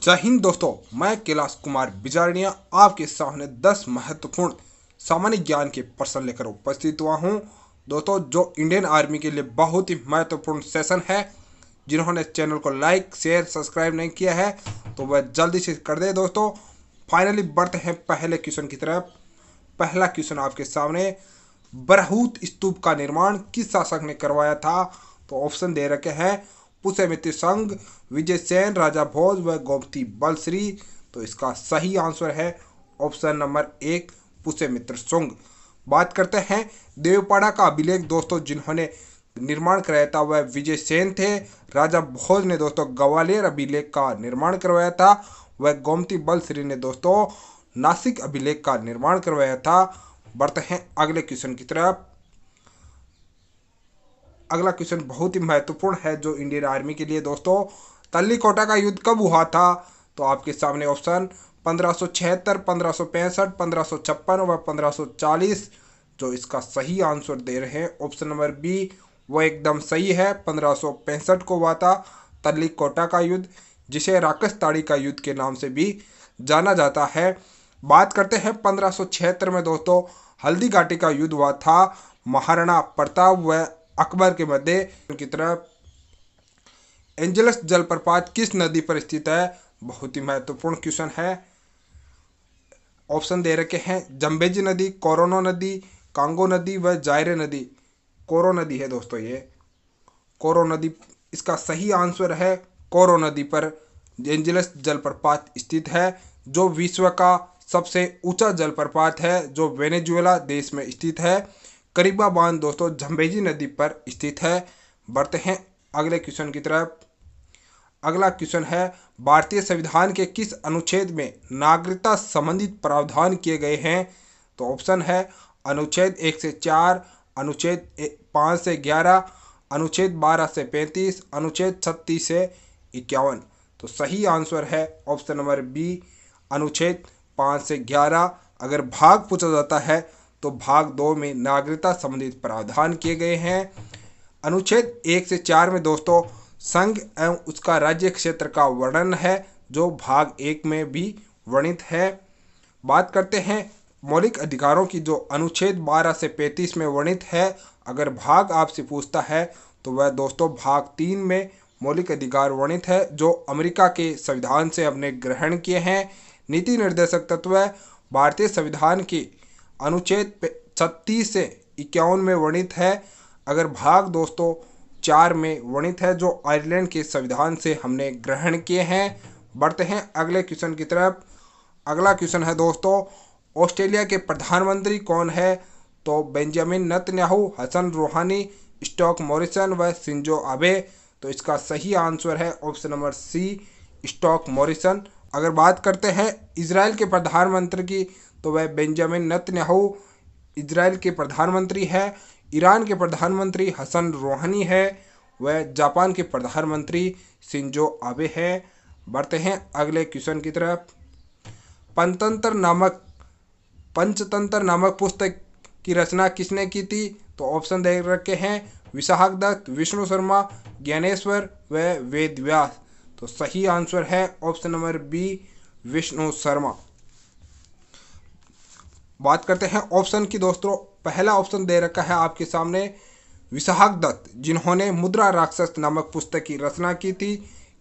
जय हिंद दोस्तों, मैं कैलाश कुमार बिजारनिया आपके सामने 10 महत्वपूर्ण सामान्य ज्ञान के प्रश्न लेकर उपस्थित हुआ हूं। दोस्तों, जो इंडियन आर्मी के लिए बहुत ही महत्वपूर्ण सेशन है, जिन्होंने चैनल को लाइक शेयर सब्सक्राइब नहीं किया है तो वह जल्दी से कर दे। दोस्तों, फाइनली बढ़ते हैं पहले क्वेश्चन की तरफ। पहला क्वेश्चन आपके सामने, बरहूत स्तूप का निर्माण किस शासक ने करवाया था? तो ऑप्शन दे रखे हैं पुष्यमित्र संघ, विजय सेन, राजा भोज व गोमती बलश्री। तो इसका सही आंसर है ऑप्शन नंबर 1 पुष्यमित्र संघ। बात करते हैं देवपाड़ा का अभिलेख। दोस्तों, जिन्होंने निर्माण कराया था वह विजय सेन थे। राजा भोज ने दोस्तों ग्वालियर अभिलेख का निर्माण करवाया था। वह गोमती बलश्री ने दोस्तों नासिक अभिलेख का निर्माण करवाया था। बढ़ते हैं अगले क्वेश्चन की तरफ। अगला क्वेश्चन बहुत ही महत्वपूर्ण है जो इंडियन आर्मी के लिए। दोस्तों, तल्लीकोटा का युद्ध कब हुआ था? तो आपके सामने ऑप्शन 1576, 1565, 1556 व 1540। जो इसका सही आंसर दे रहे हैं ऑप्शन नंबर बी, वो एकदम सही है। 1565 को हुआ था तल्लीकोटा का युद्ध, जिसे राकसताड़ी का युद्ध के नाम से भी जाना जाता है। बात करते हैं 1576 में दोस्तों हल्दी घाटी का युद्ध हुआ था। महाराणा प्रताप व अकबर के मध्य की तरफ। एंजलस जलप्रपात किस नदी पर स्थित है? बहुत ही महत्वपूर्ण क्वेश्चन है। ऑप्शन दे रखे हैं जम्बेजी नदी, कोरोनो नदी, कांगो नदी व जायरे नदी। कोरो नदी है दोस्तों, ये कोरो नदी इसका सही आंसर है। कोरो नदी पर एंजलस जलप्रपात स्थित है, जो विश्व का सबसे ऊंचा जलप्रपात है, जो वेनेजुएला देश में स्थित है। करीबा बांध दोस्तों झम्बेजी नदी पर स्थित है। बढ़ते हैं अगले क्वेश्चन की तरफ। अगला क्वेश्चन है, भारतीय संविधान के किस अनुच्छेद में नागरिकता संबंधित प्रावधान किए गए हैं? तो ऑप्शन है अनुच्छेद 1 से 4, अनुच्छेद 5 से 11, अनुच्छेद 12 से 35, अनुच्छेद 36 से 51। तो सही आंसर है ऑप्शन नंबर बी, अनुच्छेद 5 से 11। अगर भाग पूछा जाता है तो भाग 2 में नागरिकता संबंधित प्रावधान किए गए हैं। अनुच्छेद 1 से 4 में दोस्तों संघ एवं उसका राज्य क्षेत्र का वर्णन है, जो भाग 1 में भी वर्णित है। बात करते हैं मौलिक अधिकारों की, जो अनुच्छेद 12 से 35 में वर्णित है। अगर भाग आपसे पूछता है तो वह दोस्तों भाग 3 में मौलिक अधिकार वर्णित है, जो अमेरिका के संविधान से हमने ग्रहण किए हैं। नीति निर्देशक तत्व भारतीय संविधान के अनुच्छेद 36 से 51 में वर्णित है। अगर भाग दोस्तों 4 में वर्णित है, जो आयरलैंड के संविधान से हमने ग्रहण किए हैं। बढ़ते हैं अगले क्वेश्चन की तरफ। अगला क्वेश्चन है दोस्तों, ऑस्ट्रेलिया के प्रधानमंत्री कौन है? तो Benjamin Netanyahu, Hassan Rouhani, Scott Morrison व शिंजो आबे। तो इसका सही आंसर है option number C, Scott Morrison. अगर बात करते हैं इजराइल के प्रधानमंत्री की, तो वह बेंजामिन नेतन्याहू इजराइल के प्रधानमंत्री है। ईरान के प्रधानमंत्री हसन रूहानी है। वह जापान के प्रधानमंत्री शिंजो आबे है। बढ़ते हैं अगले क्वेश्चन की तरफ। पंचतंत्र नामक पुस्तक की रचना किसने की थी? तो ऑप्शन दे रखे हैं विशाख दत्त, विष्णु शर्मा, ज्ञानेश्वर व वेद व्यास। तो सही आंसर है option number B, Vishnu Sharma. बात करते हैं ऑप्शन की दोस्तों। पहला ऑप्शन दे रखा है आपके सामने विशाख दत्त, जिन्होंने मुद्रा राक्षस नामक पुस्तक की रचना की थी।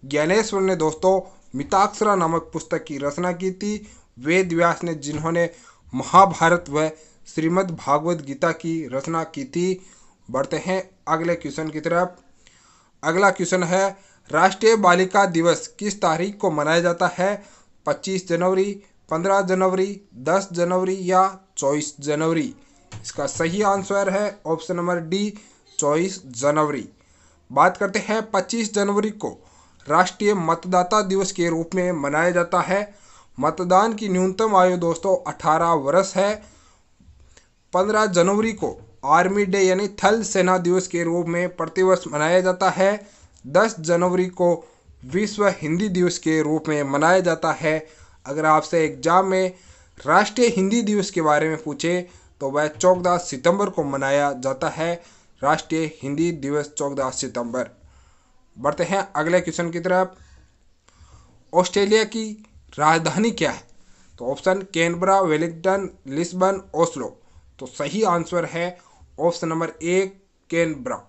ज्ञानेश्वर ने दोस्तों मिताक्षरा नामक पुस्तक की रचना की थी। वेद व्यास ने जिन्होंने महाभारत व श्रीमद् भागवत गीता की रचना की थी। बढ़ते हैं अगले क्वेश्चन की तरफ। अगला क्वेश्चन है, राष्ट्रीय बालिका दिवस किस तारीख को मनाया जाता है? 25 जनवरी, 15 जनवरी, 10 जनवरी या 24 जनवरी। इसका सही आंसर है ऑप्शन नंबर डी, 24 जनवरी। बात करते हैं 25 जनवरी को राष्ट्रीय मतदाता दिवस के रूप में मनाया जाता है। मतदान की न्यूनतम आयु दोस्तों 18 वर्ष है। 15 जनवरी को आर्मी डे यानी थल सेना दिवस के रूप में प्रतिवर्ष मनाया जाता है। 10 जनवरी को विश्व हिंदी दिवस के रूप में मनाया जाता है। अगर आपसे एग्जाम में राष्ट्रीय हिंदी दिवस के बारे में पूछे तो वह 14 सितंबर को मनाया जाता है। राष्ट्रीय हिंदी दिवस 14 सितंबर। बढ़ते हैं अगले क्वेश्चन की तरफ। ऑस्ट्रेलिया की राजधानी क्या है? तो option Canberra, Wellington, Lisbon, Oslo. तो सही आंसर है option number A, Canberra.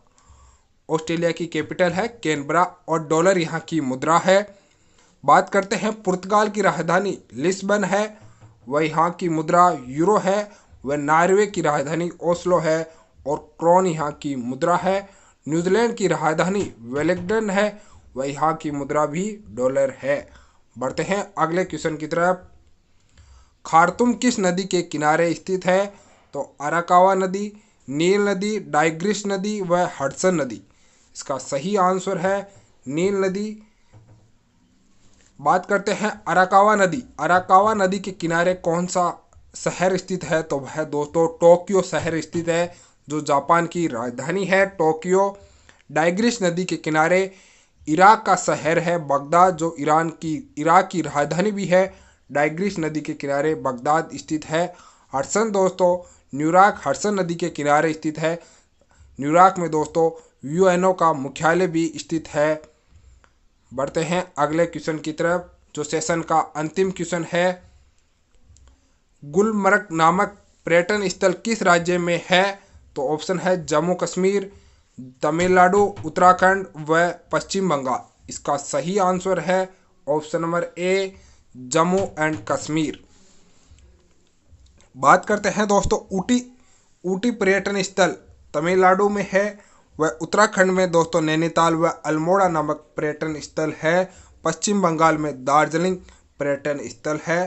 Australia की कैपिटल है कैनबरा और डॉलर यहाँ की मुद्रा है। बात करते हैं पुर्तगाल की राजधानी लिस्बन है, वह यहाँ की मुद्रा यूरो है। वह नॉर्वे की राजधानी ओस्लो है और क्रोन यहाँ की मुद्रा है। न्यूजीलैंड की राजधानी वेलिंगटन है, वह यहाँ की मुद्रा भी डॉलर है। बढ़ते हैं अगले क्वेश्चन की तरफ। खार्तुम किस नदी के किनारे स्थित है? तो अराकावा नदी, नील नदी, टाइग्रिस नदी व हडसन नदी। इसका सही आंसर है नील नदी। बात करते हैं अराकावा नदी। अराकावा नदी के किनारे कौन सा शहर स्थित है? तो वह दोस्तों टोक्यो शहर स्थित है, जो जापान की राजधानी है टोक्यो। टाइग्रिस नदी के किनारे इराक का शहर है बगदाद, जो इराक की राजधानी भी है। टाइग्रिस नदी के किनारे बगदाद स्थित है। हडसन दोस्तों न्यूयॉर्क हडसन नदी के किनारे स्थित है। न्यूयॉर्क में दोस्तों यूएनओ का मुख्यालय भी स्थित है। बढ़ते हैं अगले क्वेश्चन की तरफ, जो सेशन का अंतिम क्वेश्चन है। गुलमर्ग नामक पर्यटन स्थल किस राज्य में है? तो ऑप्शन है जम्मू कश्मीर, तमिलनाडु, उत्तराखंड व पश्चिम बंगाल। इसका सही आंसर है option number A, Jammu and Kashmir. बात करते हैं दोस्तों ऊटी पर्यटन स्थल तमिलनाडु में है, वह उत्तराखंड में दोस्तों नैनीताल व अल्मोड़ा नामक पर्यटन स्थल है। पश्चिम बंगाल में दार्जिलिंग पर्यटन स्थल है।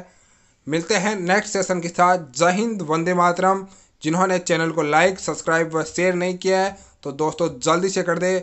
मिलते हैं नेक्स्ट सेशन के साथ। जय हिंद, वंदे मातरम। जिन्होंने चैनल को लाइक, सब्सक्राइब व शेयर नहीं किया है तो दोस्तों जल्दी से कर दे।